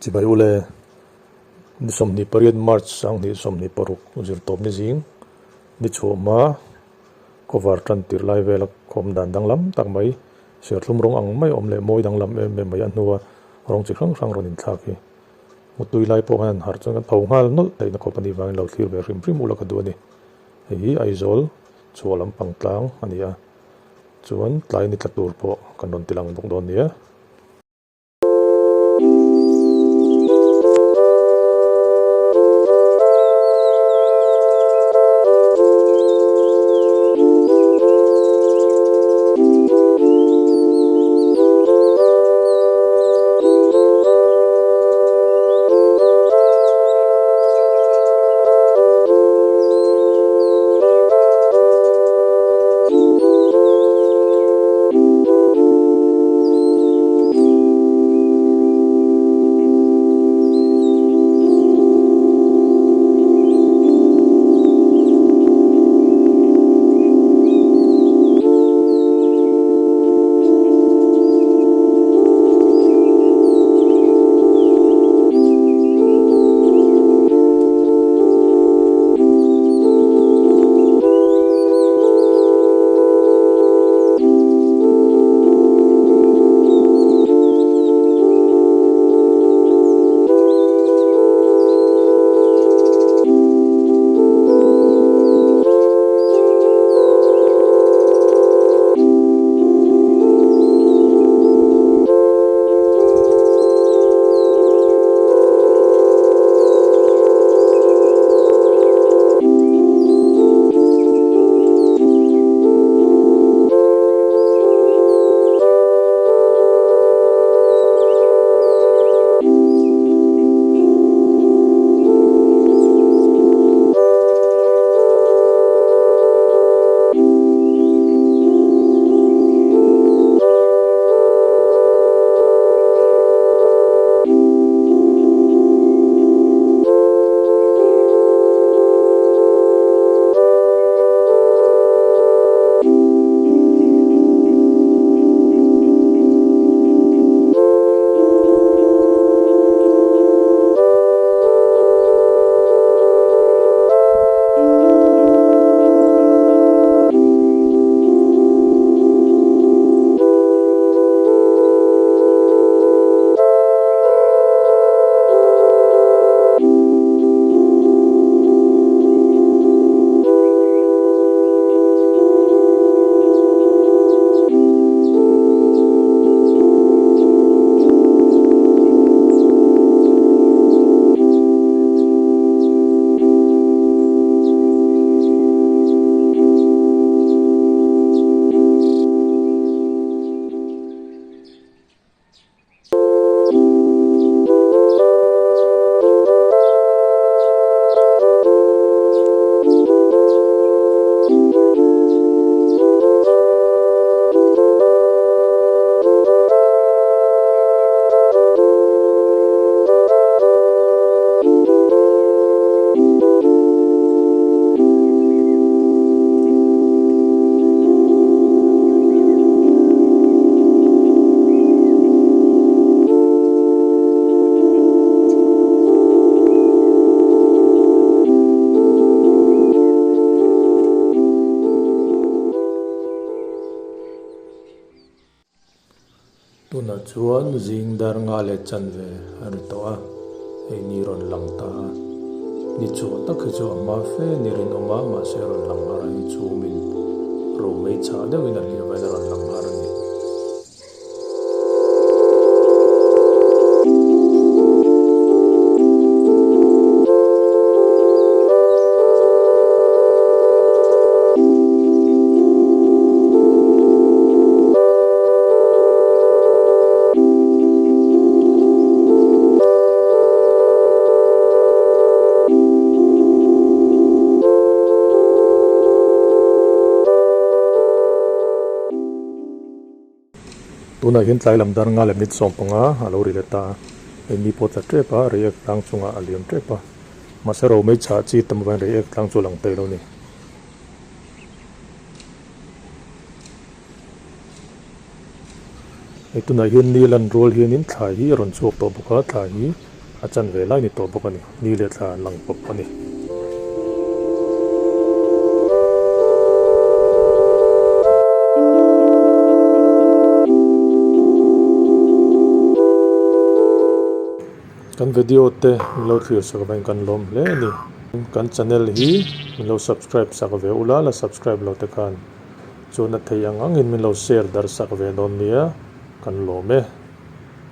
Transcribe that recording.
chỉ bay ule ni somni period march sang ni somni paruk uzir top ni jing ni choma cover tran tir lai vela khom dan dang lam tak mai serthlum rong ang mai omle moi dang lam em mai an nuwa rong chi rang rang ronin thaki mutui lai po han har chang thau ngal no dai na company wang lo thlir ve rim prim ula ka du ni hi Aizawl chualam pangtlang ania chuan tlai ni tlatur po kanon tilang bok don nia tuna chuan zing dar nga le chan ve ani to a hei ni ron lang ta ni chu tak chu ma fe ni rin oma ma se ron lang har ani chu min ro mei cha de win a lir vai ron lang har ani tuna hin tlai lam dar nga lem nit som panga alo ri leta ni po cha trepa reak tang chunga aliam trepa masero me cha chi tam ban reak tang chu lang te lo ni tuna hin ni lan rol hin in thai hi ron chuak to buka thai hi achan ve lai ni to bawk ani ni le thla lang pop ani kan video te lo thlir sa ka kan lom le ni kan channel hi lo subscribe sa ka ve ula la subscribe lo te kan chuna thei ang angin min lo share dar sak ve non nia kan lo me